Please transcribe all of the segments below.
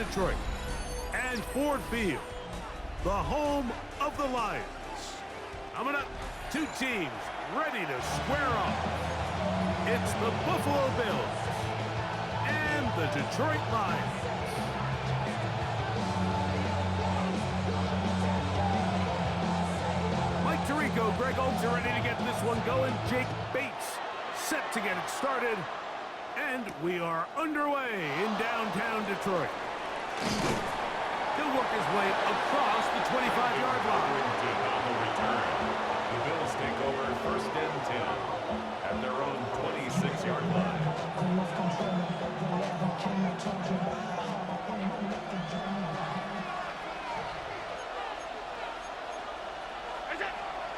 Detroit. And Ford Field, the home of the Lions. Coming up, two teams ready to square off. It's the Buffalo Bills and the Detroit Lions. Mike Tirico, Greg Holmes are ready to get this one going. Jake Bates set to get it started. And we are underway in downtown Detroit. He'll work his way across the 25-yard line. On the return, the Bills take over first and 10 at their own 26-yard line.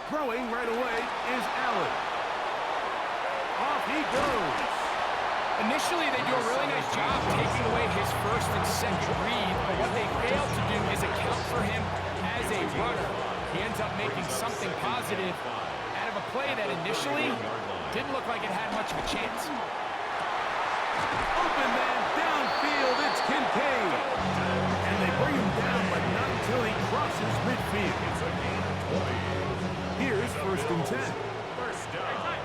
Throwing right away is Allen. Off he goes. Initially, they do a really nice job taking away his first and second read, but what they fail to do is account for him as a runner. He ends up making something positive out of a play that initially didn't look like it had much of a chance. Open man downfield, it's Kincaid. And they bring him down, but not until he crosses midfield. Here's first and 10. First down.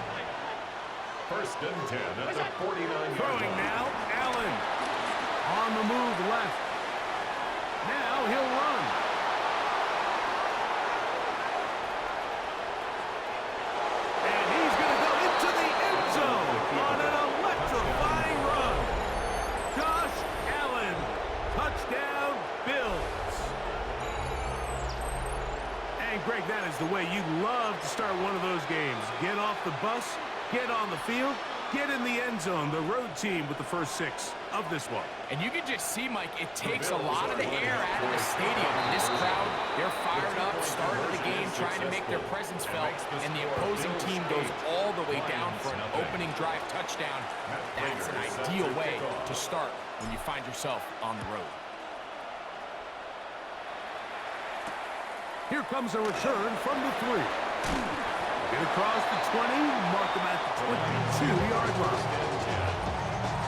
First and 10 at the 49-yard Throwing line. now, Allen. On the move left. Now he'll run. And he's going to go into the end zone on an electrifying run. Josh Allen, touchdown Bills. And Greg, that is the way you love to start one of those games. Get off the bus, get on the field, get in the end zone. The road team with the first 6 of this one. And you can just see, Mike, it takes a lot of the air out of the stadium. And this crowd, they're fired up, starting the game, trying to make their presence felt, and the opposing team goes all the way down for an opening drive touchdown. That's an ideal way to start when you find yourself on the road. Here comes a return from the 3. Get across the 20, mark them at the 22-yard line.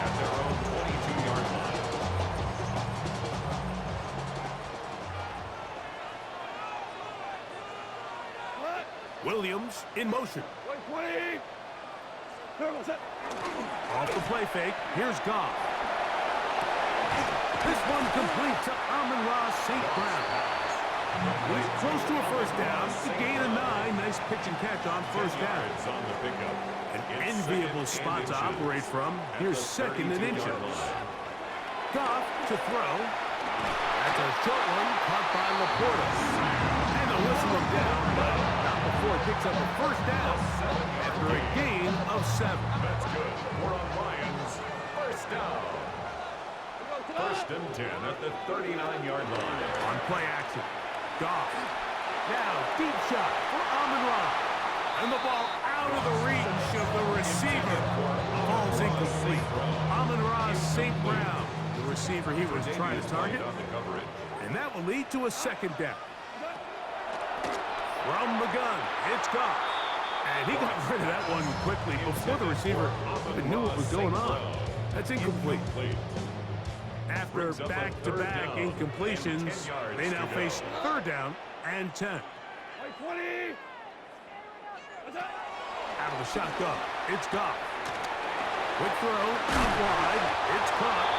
At their own 22-yard line. Williams in motion. Off the play fake, here's Goff. This one complete to Amon-Ra St. Brown. He's close to a first down. The gain of 9. Nice pitch and catch on first down. On the pickup. An enviable spot to operate from. Here's second and inches. Goff to throw. That's a short one caught by Laporta. And a whistle of down, but not before it picks up a first down after a gain of 7. That's good. We're on Lions. First down. First and 10 at the 39-yard line. On play action. Goff. Now, deep shot for Amon-Ra. And the ball out of the reach of the receiver. Ball's incomplete. Amon-Ra St. Brown, the receiver he was trying to target. And that will lead to a second down. From the gun, it's Goff. And he got rid of that one quickly before the receiver even knew what was going on. That's incomplete. After back-to-back incompletions, they now face third down and 10. Out of the shotgun, it's Goff. Quick throw, out wide, it's caught.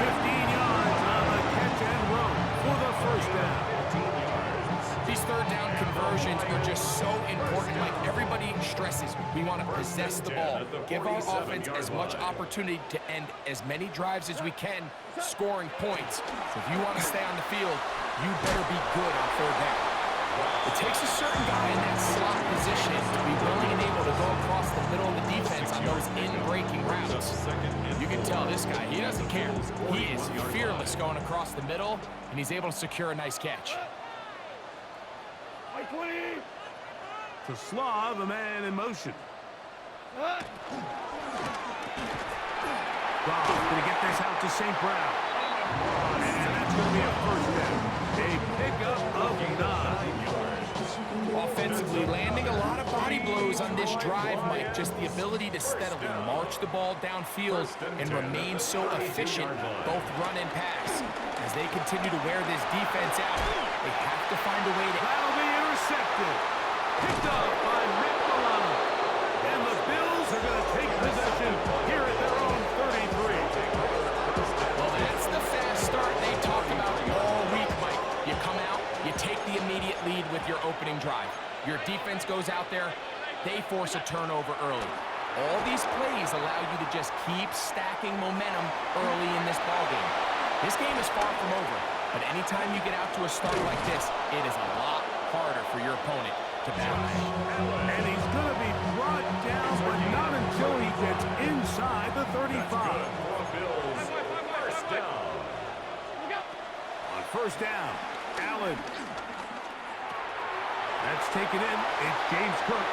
15 yards on the catch and run for the first down. These third down conversions are just so important. Like everybody stresses, we want to possess the ball, give our offense as much opportunity to end as many drives as we can, scoring points. So if you want to stay on the field, you better be good on third down. It takes a certain guy in that slot position to be willing and able to go across the middle of the defense on those in-breaking routes. You can tell this guy, he doesn't care. He is fearless going across the middle, and he's able to secure a nice catch. To Slav, a man in motion. Goff going to get this out to St. Brown. And that's going to be a first down. A pickup of 9. Offensively, landing a lot of body blows on this drive, Mike. Just the ability to steadily march the ball downfield and remain so efficient, both run and pass. As they continue to wear this defense out, they have to find a way to... That'll be intercepted. Picked up by Matt Milano. And the Bills are going to take possession here at their own 33. Well, that's the fast start they talk about all week, Mike. You come out, you take the immediate lead with your opening drive. Your defense goes out there, they force a turnover early. All these plays allow you to just keep stacking momentum early in this ballgame. This game is far from over, but anytime you get out to a start like this, it is a lot harder for your opponent to bounce. And he's going to be brought down, but not until he gets inside the 35. First down. On first down, Allen. That's taken in. It's James Cook.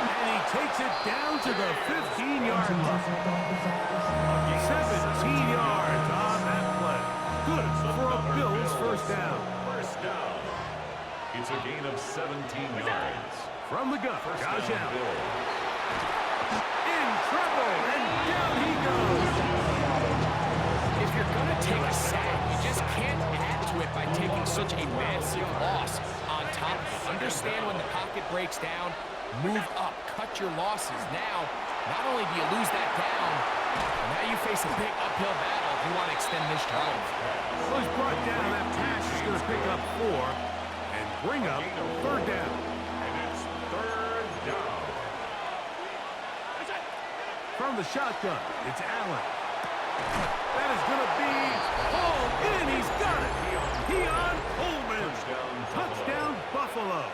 And he takes it down to the 15-yard line. 17 yards on that play. Good for a Bills first down. First down. It's a gain of 17 yards. From the gun, First Josh down, Allen. Bills. In trouble, and down he goes. If you're going to take a sack, you just can't add to it by taking such a massive loss on top of it. Understand when the pocket breaks down, move up, cut your losses. Now, not only do you lose that down, but now you face a big uphill battle if you want to extend this drive. Well, he's brought down. That pass is going to pick up 4 and bring up third down. And it's third down. From the shotgun, it's Allen. That is going to be pulled in. He's got it. Keon Coleman. Touchdown, Buffalo.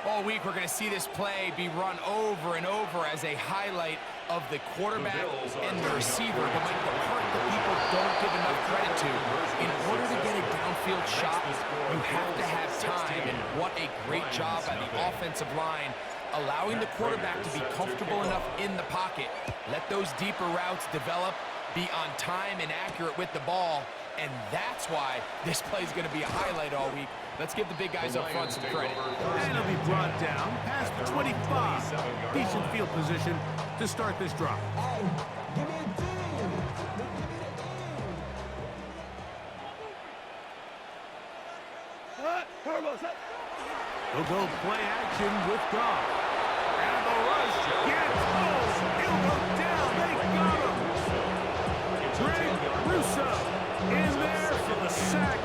All week, we're going to see this play be run over and over as a highlight of the quarterback and the receiver. But like the part that people don't give enough credit to, in order to get a downfield shot, you have to have time. And what a great job by the offensive line, allowing the quarterback to be comfortable enough in the pocket. Let those deeper routes develop, be on time and accurate with the ball. And that's why this play is going to be a highlight all week. Let's give the big guys up front some credit. And he'll be brought down past the 25. Decent field position to start this drive. He'll go play action with Goff. And the rush gets close. He'll go down. They got him. Greg Russo in there for the sack.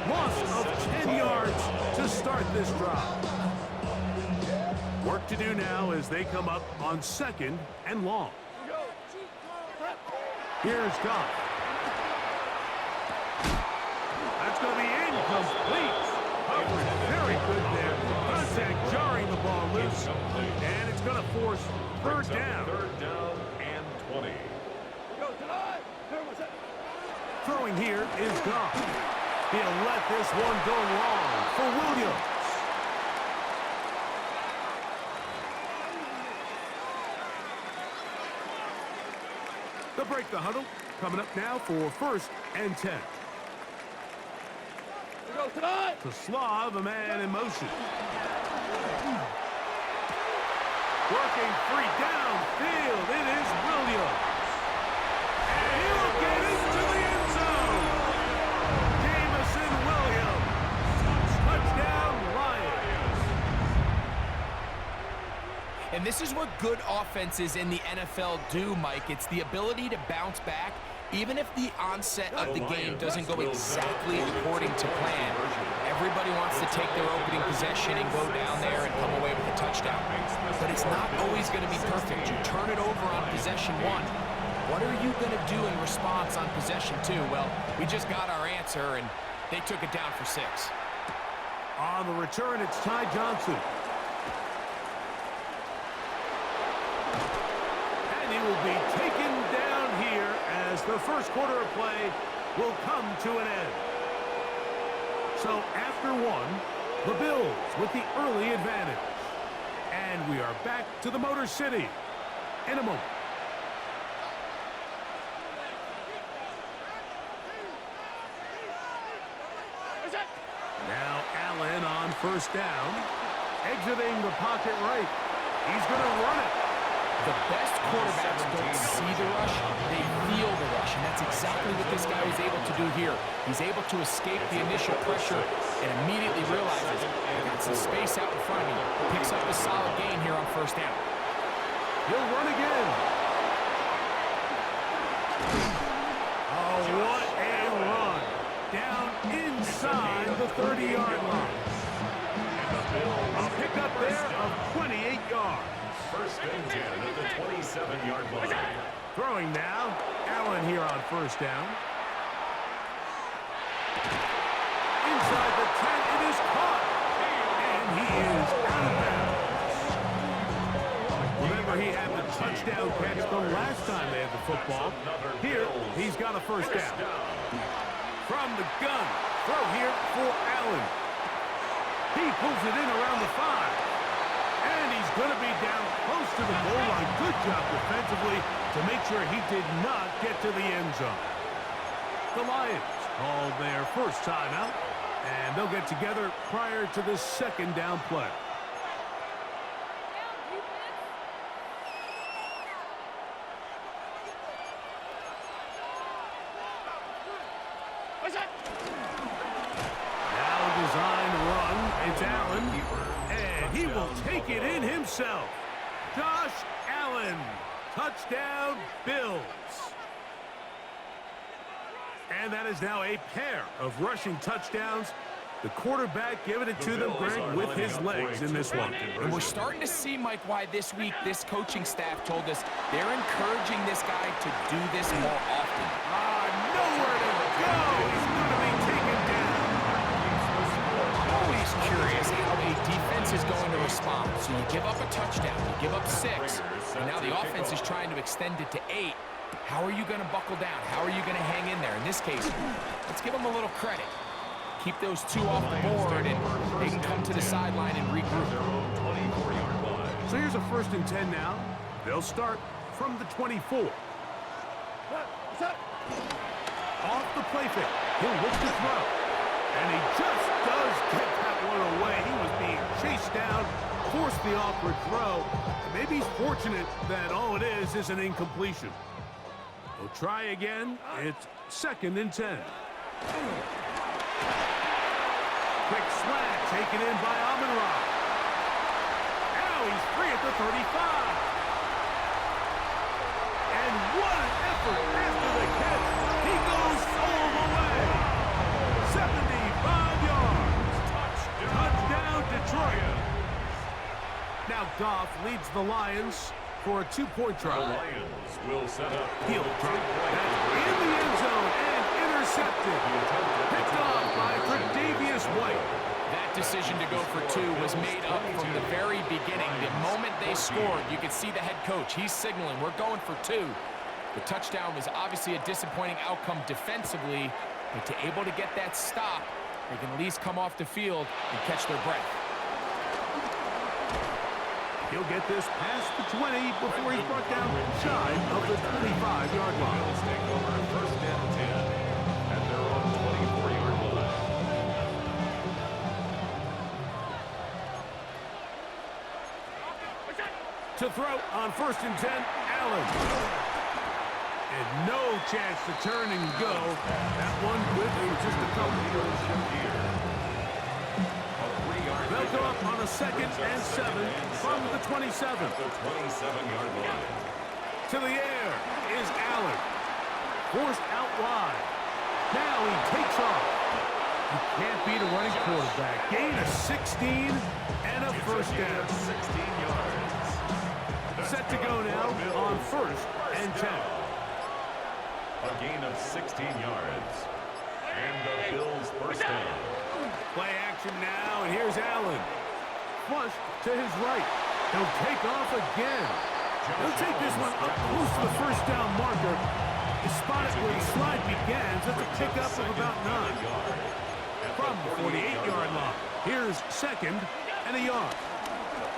Loss of 10 yards to start this drive. Work to do now as they come up on second and long. Here's Goff. That's going to be incomplete. Coverage very good there. Contact jarring the ball loose. And it's going to force third down. Third down and 20. Throwing here is Goff. He'll let this one go long for Williams. They'll break the huddle. Coming up now for first and 10. To Slav, a man in motion. Working free downfield. It is Williams. And he'll get into the end zone. Jamison Williams. Touchdown, Lions. And this is what good offenses in the NFL do, Mike. It's the ability to bounce back, even if the onset of the game doesn't go exactly according to plan. Everybody wants to take their opening possession and go down there and come away with a touchdown. But it's not always going to be perfect. You turn it over on possession 1. What are you going to do in response on possession 2? Well, we just got our answer, and they took it down for 6. On the return, it's Ty Johnson. And he will be taken down here as the first quarter of play will come to an end. So after 1, the Bills with the early advantage. And we are back to the Motor City in a moment. Now Allen on first down. Exiting the pocket right. He's going to run it. The best quarterbacks don't see the rush, they feel the rush, and that's exactly what this guy was able to do here. He's able to escape the initial pressure and immediately realizes, I got some space out in front of me. Picks up a solid gain here on first down. He'll run again. Oh, what a run. Down inside the 30-yard line. A pickup there of 28 yards. First and 10 at the 27-yard line. Throwing now. Allen here on first down. Inside the 10, it is caught. And he is out of bounds. Remember, he had the touchdown catch the last time they had the football. Here, he's got a first down. From the gun. Throw here for Allen. He pulls it in around the 5. And he's going to be down close to the goal line. Good job defensively to make sure he did not get to the end zone. The Lions called their first timeout, and they'll get together prior to the second down play. Now a design run. It's Allen. And he will take it in himself. Josh Allen. Touchdown, Bills. And that is now a pair of rushing touchdowns. The quarterback giving it to them, Greg, with his legs in this one. And we're starting to see, Mike, why this week this coaching staff told us they're encouraging this guy to do this more often. Nowhere to go. He's going to be taken down. I'm always curious how a defense is going to respond. So you give up a touchdown, you give up 6, and now the offense is trying to extend it to 8. How are you going to buckle down? How are you going to hang in there? In this case, let's give them a little credit. Keep those 2 off the board, and they can come to the sideline and regroup. So here's a first and 10 now. They'll start from the 24. Off the play fake. He'll look to throw. And he just does get that one away. He was being chased down, forced the awkward throw. And maybe he's fortunate that all it is an incompletion. We'll try again. It's second and 10. Quick slant taken in by Amon-Ra. Now he's free at the 35. And what an effort after the catch. He goes all the way. 75 yards. Touchdown, Detroit. Now Goff leads the Lions for a 2-point try. The Lions will set up. He'll drop that in the end zone and intercepted. Picked off by Tre'Davious White. That decision to go for 2 was made up from the very beginning. The moment they scored, you could see the head coach. He's signaling, we're going for 2. The touchdown was obviously a disappointing outcome defensively, but to able to get that stop, they can at least come off the field and catch their breath. He'll get this past the 20 before he's brought down shy of the 25-yard line. Bills take over first and 10 at their own 24-yard line. To throw on first and 10, Allen. And no chance to turn and go. That one with just a couple. They'll go up on a second and 7 from the 27. The 27-yard line. To the air is Allen. Forced out wide. Now he takes off. You can't beat a running quarterback. Gain of 16 and a first down. 16 yards. Set to go now on first and 10. A gain of 16 yards. And the Bills first down. Play action now, and here's Allen. Flush to his right. He'll take off again. He'll take this one up close to the first down marker. He spotted where the slide begins. That's a pickup of about 9. From the 48-yard line. Here's second and a yard.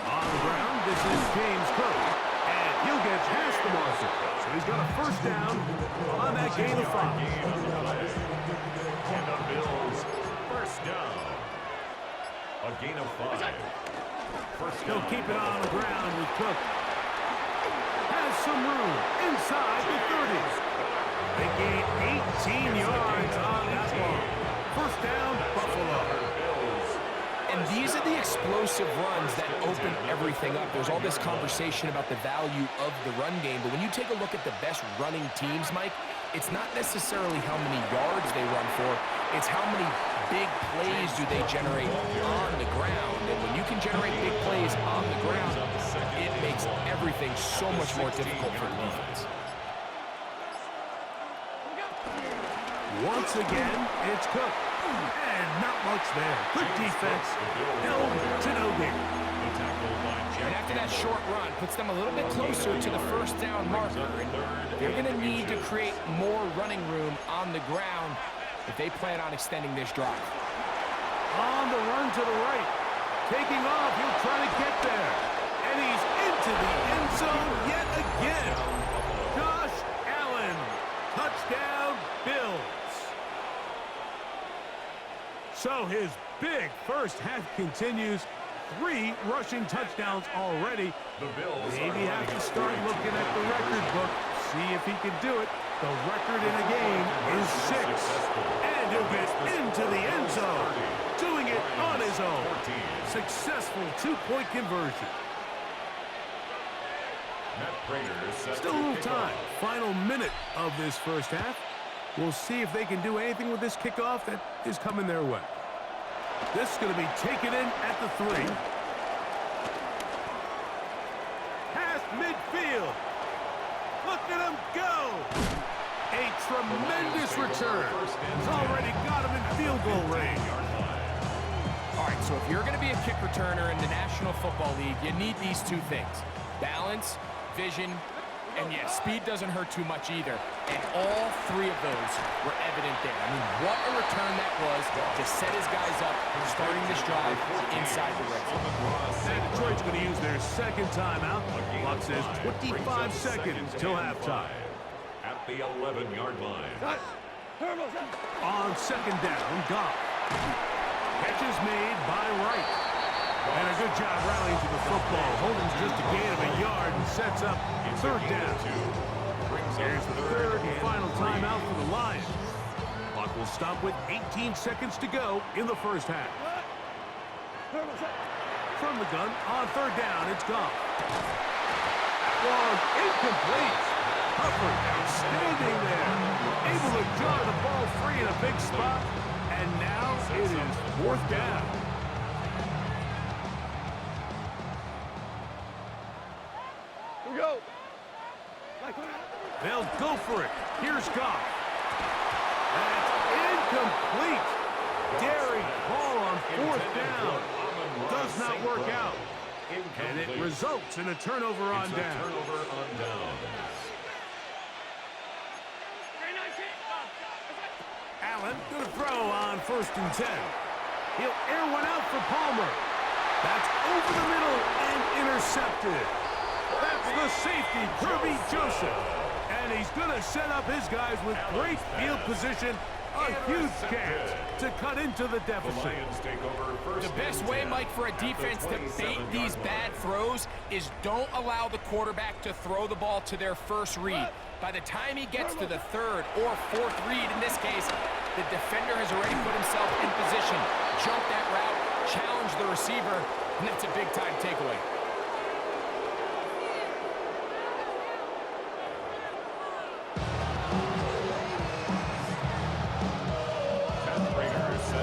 On the ground, this is James Cook. And he'll get past the marker. So he's got a first down on that gain of 5. And the Bills First down. A gain of 5. First He'll down. keep it on the ground with Cook. Has some room inside the 30s. They gain 18 yards on that ball. First down, Buffalo. And these are the explosive runs that open everything up. There's all this conversation about the value of the run game, but when you take a look at the best running teams, Mike, it's not necessarily how many yards they run for, it's how many big plays do they generate on the ground. And when you can generate big plays on the ground, it makes everything so much more difficult for the defense. Once again, it's Cook. And not much there. Good defense. Held to no gain. And after that short run, puts them a little bit closer to the first down marker. And they're going to need to create more running room on the ground if they plan on extending this drive. On the run to the right. Taking off, he'll try to get there. And he's into the end zone yet again. Josh Allen. Touchdown, Bills. So his big first half continues. 3 rushing touchdowns already. Maybe have to start looking at the record book. See if he can do it. The record in a game is 6. And he'll get into the end zone. Doing it on his own. Successful 2-point conversion. Still a little time. Final minute of this first half. We'll see if they can do anything with this kickoff that is coming their way. This is going to be taken in at the 3. Past midfield. Look at him go. A tremendous return. He's already got him in field goal range. All right, so if you're going to be a kick returner in the National Football League, you need these 2 things. Balance, vision, and yeah, speed doesn't hurt too much either. And all 3 of those were evident there. I mean, what a return that was to set his guys up, starting this drive inside the red zone. And Detroit's going to use their second timeout. Clock says 25 seconds till halftime. At the 11-yard line. On second down, Goff. Catch is made by Wright. And a good job rallying to the football. Holding's just a gain of a yard and sets up third down. Here's the third and final timeout for the Lions. Clock will stop with 18 seconds to go in the first half. From the gun, on third down, it's Goff. One incomplete. Hubbard outstanding there. Able to jar the ball free in a big spot. And now it is fourth down. They'll go for it. Here's Goff. That's incomplete. Daring Hall on fourth down. Does not work out. And it results in a turnover on down. Allen going to throw on first and 10. He'll air one out for Palmer. That's over the middle and intercepted. That's the safety, Kirby Joseph. And he's going to set up his guys with great field position. A huge chance to cut into the deficit. The best way, Mike, for a defense to bait these bad throws is don't allow the quarterback to throw the ball to their first read. By the time he gets to the third or fourth read, in this case, the defender has already put himself in position, jump that route, challenge the receiver, and that's a big-time takeaway.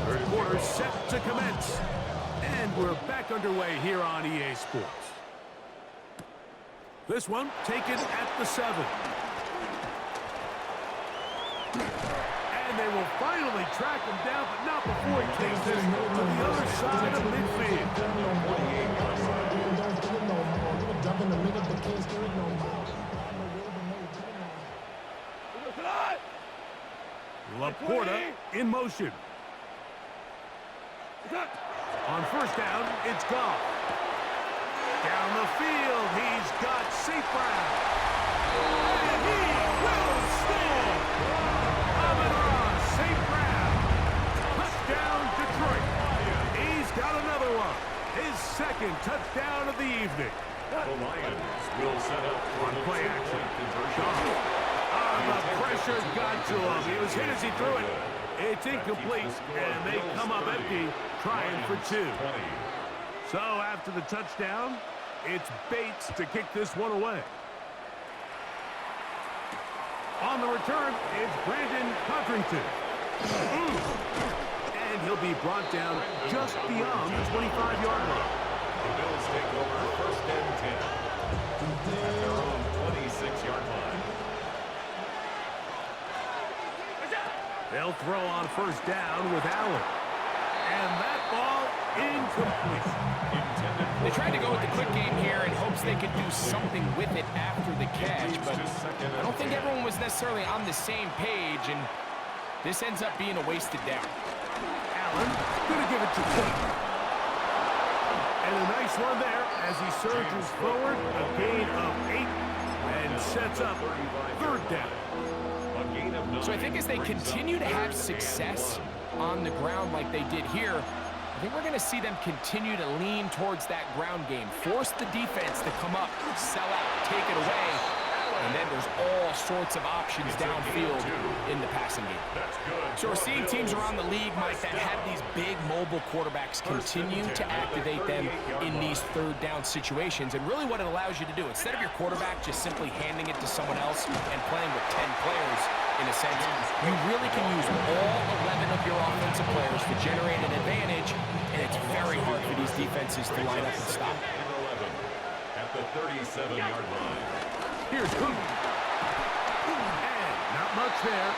Third quarter set to commence. And we're back underway here on EA Sports. This one taken at the 7. And they will finally track him down, but not before he takes this to the other side of midfield. Laporta in motion. On first down, it's Goff. Down the field, he's got St. Brown. And he will score! Amon-Ra St. Brown. Touchdown, Detroit. evening. The Lions will set up for the Play action. conversion. The pressure got to him. He was hit as he threw it. It's incomplete, and they come up empty, trying for 2. So after the touchdown, it's Bates to kick this one away. On the return, it's Brandon Codrington. And he'll be brought down just beyond the 25-yard line. The Bills take over first and 10 at their own 26-yard line. They'll throw on first down with Allen. And that ball incomplete. They tried to go with the quick game here in hopes they could do something with it after the catch, but I don't think everyone was necessarily on the same page, and this ends up being a wasted down. Allen going to give it to Cook. And a nice one there as he surges forward, a gain of 8, and sets up third down. So I think as they continue to have success on the ground like they did here, I think we're going to see them continue to lean towards that ground game, force the defense to come up, sell out, take it away, and then there's all sorts of options downfield in the passing game. So we're seeing teams around the league, Mike, that have these big mobile quarterbacks continue to activate them in these third down situations. And really what it allows you to do, instead of your quarterback just simply handing it to someone else and playing with 10 players, in a sense, you really can use all 11 of your offensive players to generate an advantage, and it's very hard for these defenses to line up and stop. At the 37-yard line. Here's Cook. And not much there.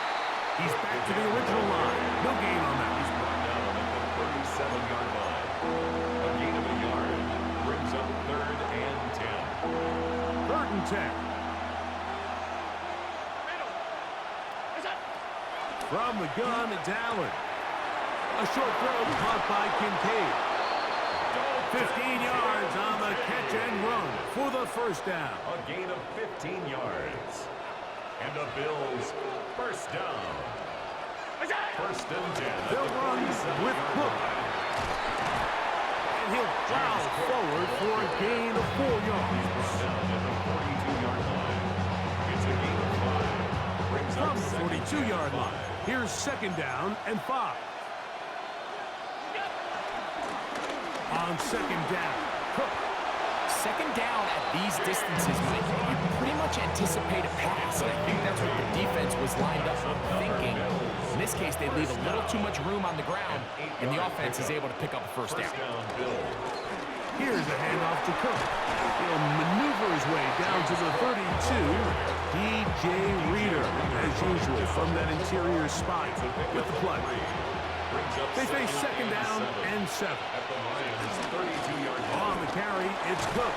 He's back to the original line. No gain on that. He's brought down at the 37-yard line. A gain of a yard brings up third and 10. Third and 10. From the gun, it's Allen. A short throw caught by Kincaid. 15 yards on the catch and run for the first down. A gain of 15 yards. And the Bills first down. First and 10. They'll run with Cook. And he'll plow forward for a gain of 4 yards. Down at the 42-yard line. It's a gain of 5. Brings From up the 42-yard line, here's second down and 5. On second down, Cook. Second down at these distances, Mike, you pretty much anticipate a pass, and I think that's what the defense was lined up thinking. In this case, they leave a little too much room on the ground, and the offense is able to pick up a first down. Here's a handoff to Cook. He'll maneuver his way down to the 32. DJ Reader, as usual, from that interior spot with the play. They face second down and 7. On the carry, it's Cook.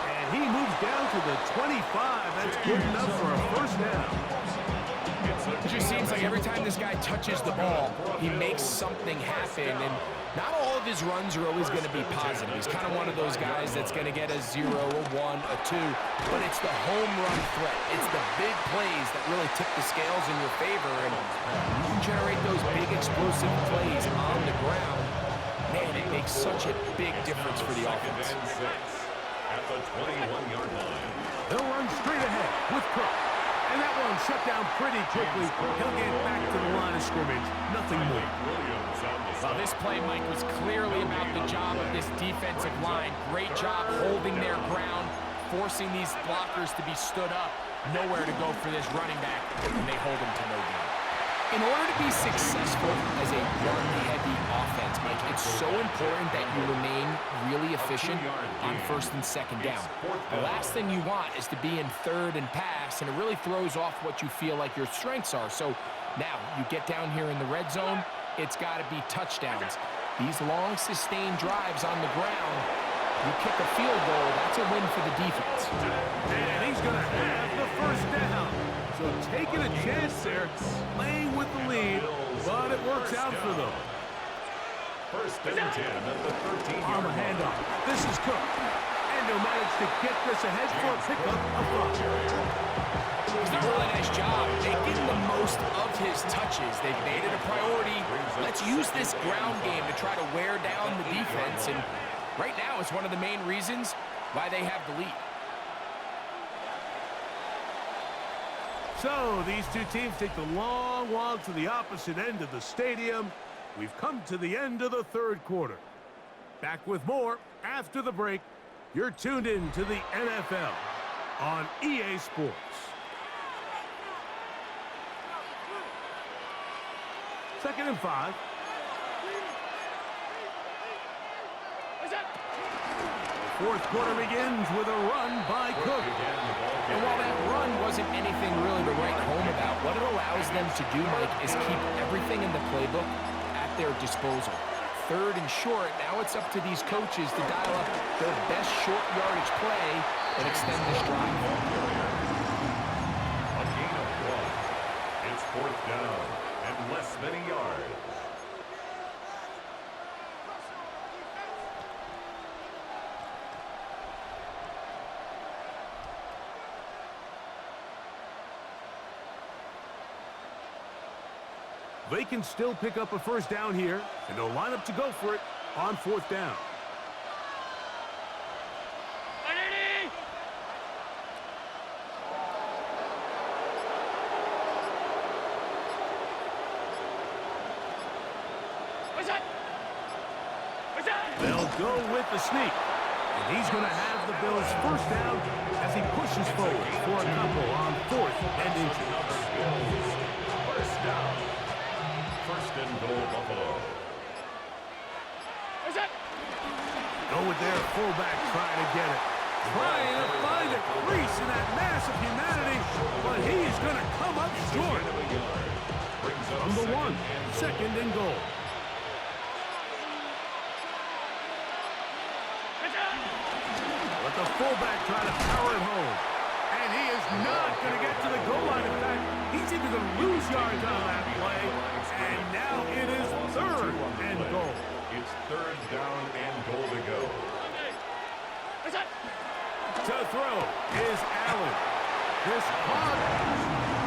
And he moves down to the 25. That's good enough for a first down. It just seems like every time this guy touches the ball, he makes something happen, and not all of his runs are always going to be positive. He's kind of one of those guys that's going to get a 0, a 1, a 2, but it's the home run threat. It's the big plays that really tip the scales in your favor, and you can generate those big explosive plays on the ground. Man, it makes such a big difference for the offense. At the 21-yard line. They'll run straight ahead with Cook. And that one shut down pretty quickly. He'll get back to the line of scrimmage. Nothing more. Well, this play, Mike, was clearly about the job of this defensive line. Great job holding their ground, forcing these blockers to be stood up. Nowhere to go for this running back, and they hold him to no gain. In order to be successful as a run-heavy offense, Mike, it's so important that you remain really efficient on first and second down. The last thing you want is to be in third and pass, and it really throws off what you feel like your strengths are. So now you get down here in the red zone, it's got to be touchdowns. These long, sustained drives on the ground, you kick a field goal, that's a win for the defense. And he's going to have the first down. So taking a chance there, playing with the lead, but it works out for them. First and 10 at the 13-yard On the handoff, this is Cook. And he'll manage to get this ahead for a pickup of 5. He's done a really nice job making the most of his touches. They've made it a priority. Let's use this ground game to try to wear down the defense, and right now is one of the main reasons why they have the lead. So these two teams take the long walk to the opposite end of the stadium. We've come to the end of the third quarter. Back with more after the break. You're tuned in to the NFL on EA Sports. Second and 5. Fourth quarter begins with a run by Cook. And while that run wasn't anything really to write home about, what it allows them to do, Mike, is keep everything in the playbook at their disposal. Third and short, now it's up to these coaches to dial up their best short yardage play and extend this drive. A gain of 1. It's fourth down and less than a yard. They can still pick up a first down here, and they'll line up to go for it on fourth down. They'll go with the sneak, and he's going to have the Bills' first down as he pushes forward for a couple on fourth and inches. First down. First and goal, Buffalo. Go with their fullback trying to get it. Trying to find a crease in that mass of humanity, but he's going to come up short. From the 1, second and goal. But the fullback trying to power it home. And he is not going to get to the goal line. In fact, he's even going to lose yards on that play. And now it is third and goal. It's third down and goal to go. To throw is Allen. This clock.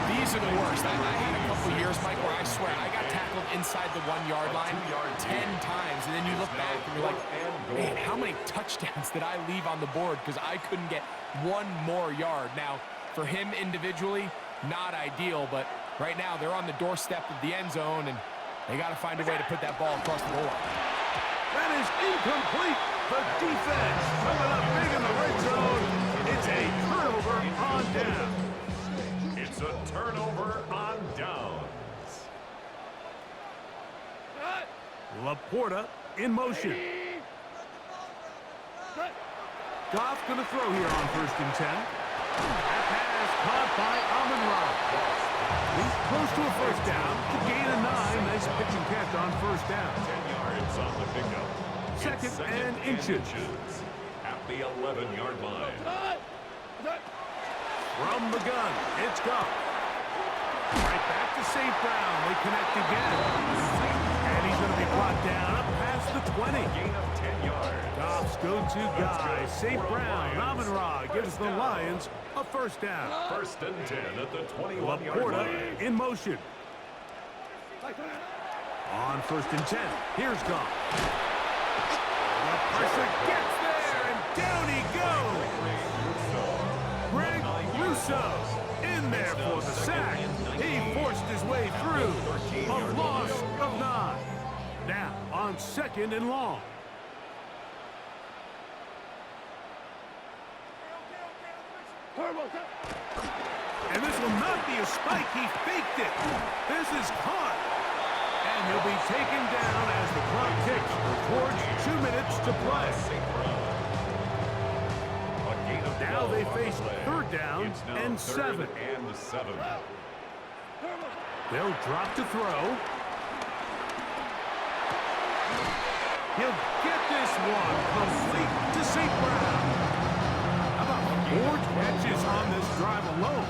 These are the worst. I had a couple years, Mike, where I swear I got tackled inside the 1 yard line 10 times, and then you look back and you're like, man, how many touchdowns did I leave on the board because I couldn't get one more yard? Now, for him individually, not ideal, but right now they're on the doorstep of the end zone, and they got to find a way to put that ball across the goal line. That is incomplete. The defense coming up big in the red zone. It's a turnover on down. It's a turnover on downs. Laporta in motion. Goff going to throw here on first and 10. That pass caught by Amon-Ra. He's close to a first down. To gain a 9. Nice pitch and catch on first down. 10 yards on the pickup. Second and inches. At the 11-yard line. From the gun, it's Goff. Right back to St. Brown. They connect again. And he's going to be brought down up past the 20. Gain of 10 yards. Goff's go-to guy, St. Brown. Amon-Ra gives the Lions a first down. First and 10 at the 21-yard Laporta line. in motion. On first and 10, here's Goff. The pressure gets there, and down he goes. Greg Russo in there for the sack. He forced his way through. A loss of 9. Now on second and long. And this will not be a spike. He faked it. This is caught. And he'll be taken down as the clock ticks towards 2 minutes to play. Now they face third down and 7. They'll drop to throw. He'll get this one complete to St. Brown. How about 4 catches on this drive alone?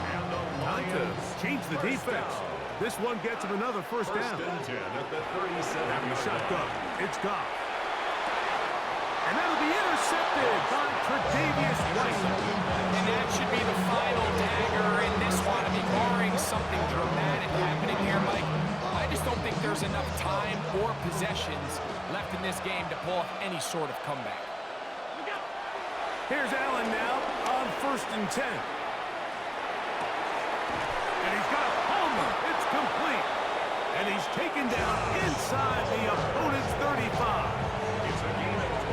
Time to change the defense. This one gets him another first down. First and 10 at the 37. Having a shotgun. It's Goff. And that'll be intercepted by Tre'Davious White. And that should be the final dagger in this one. I mean, barring something dramatic happening here, Mike, I just don't think there's enough time or possessions left in this game to pull off any sort of comeback. Here's Allen now on 1st and 10. And he's got Palmer. It's complete. And he's taken down inside the opponent's 35.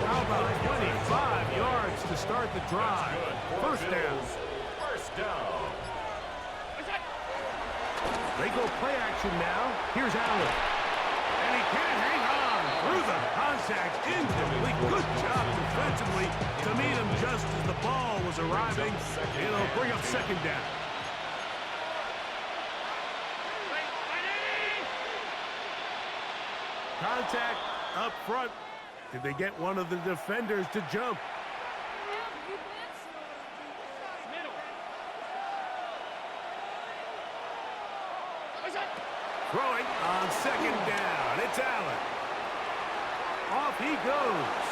How about 25 yards to start the drive? First down. First down. They go play action now. Here's Allen. And he can't hang on through the contact. Incomplete. Good job defensively to meet him just as the ball was arriving. It'll bring up second down. Contact up front. Did they get one of the defenders to jump? Throwing on second down. It's Allen. Off he goes.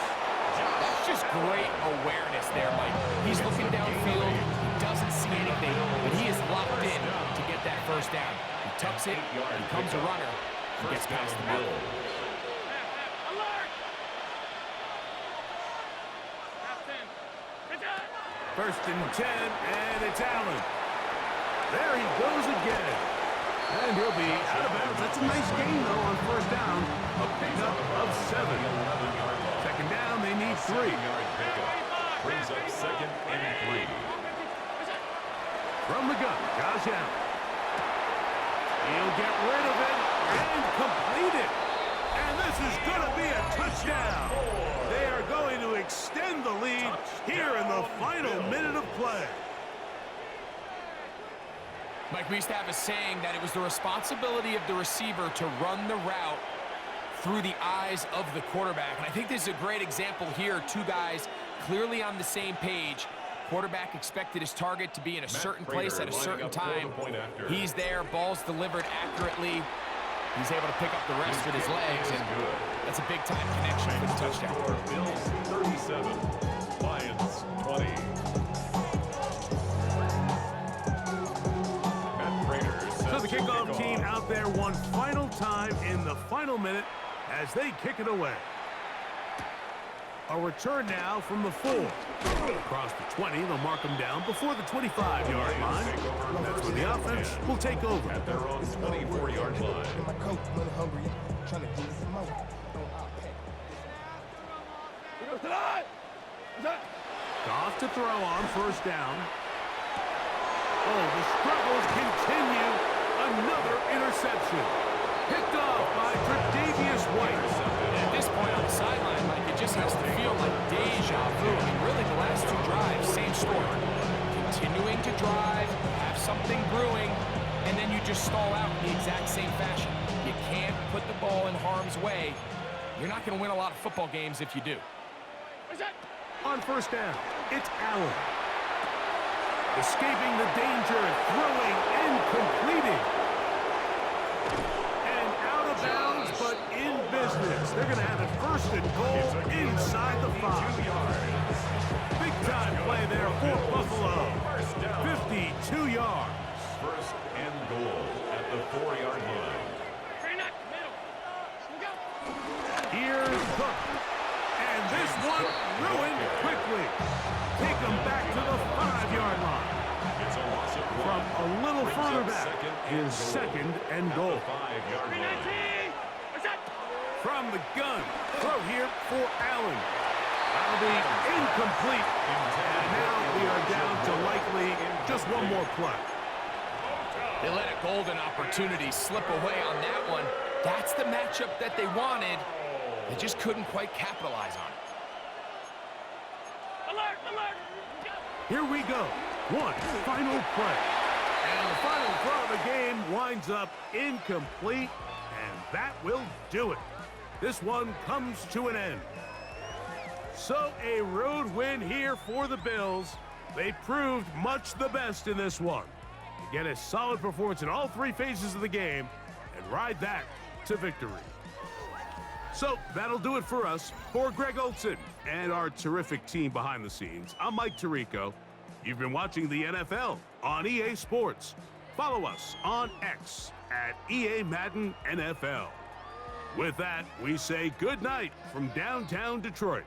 That's just great awareness there, Mike. He's looking downfield. He doesn't see anything, but he is locked in to get that first down. He tucks it, becomes a runner, and gets past the middle. First and 10, and it's Allen. There he goes again. And he'll be out of bounds. That's a nice gain, though, on first down. A pickup of 7. Second down, they need 3. Brings up second and 3. From the gun, Josh Allen. He'll get rid of it and complete it. And this is going to be a touchdown. They are going to extend the lead here in the final minute of play. Mike, we used to have a saying that it was the responsibility of the receiver to run the route through the eyes of the quarterback. And I think this is a great example here. Two guys clearly on the same page. Quarterback expected his target to be in a certain place at a certain time. He's there, ball's delivered accurately. He's able to pick up the rest with his legs, and that's a big-time connection for the touchdown. Bills 37, Lions 20. So the kickoff team out there one final time in the final minute as they kick it away. A return now from the 4. Across the 20, they'll mark them down before the 25-yard line. That's when the offense will take over. At their own 24-yard line. Goff to throw on first down. Oh, the struggles continue. Another interception. Picked off by Tre'Davious White. And at this point on the sideline, Mike, it just has to feel like deja vu. I mean, really, the last 2 drives, same story. Continuing to drive, have something brewing, and then you just stall out in the exact same fashion. You can't put the ball in harm's way. You're not going to win a lot of football games if you do. On first down, it's Allen. Escaping the danger, throwing and completing. And out of bounds, but in business. They're going to have it first and goal inside the 5. Big time play there for Buffalo. 52 yards. First and goal at the 4-yard line. Here's Cook. And this one ruined quickly. Take them back to the 5-yard line. It's a loss of 1. From a little further back is second and goal. 5-yard line. From the gun, throw here for Allen. That'll be incomplete. And now we are down to likely just one more play. They let a golden opportunity slip away on that one. That's the matchup that they wanted. They just couldn't quite capitalize on it. Alert! Alert! Here we go. One final play. And the final throw of the game winds up incomplete, and that will do it. This one comes to an end. So a road win here for the Bills. They proved much the best in this one. To get a solid performance in all 3 phases of the game and ride that to victory. So that'll do it for us. For Greg Olson and our terrific team behind the scenes, I'm Mike Tirico. You've been watching the NFL on EA Sports. Follow us on X at EA Madden NFL. With that, we say good night from downtown Detroit.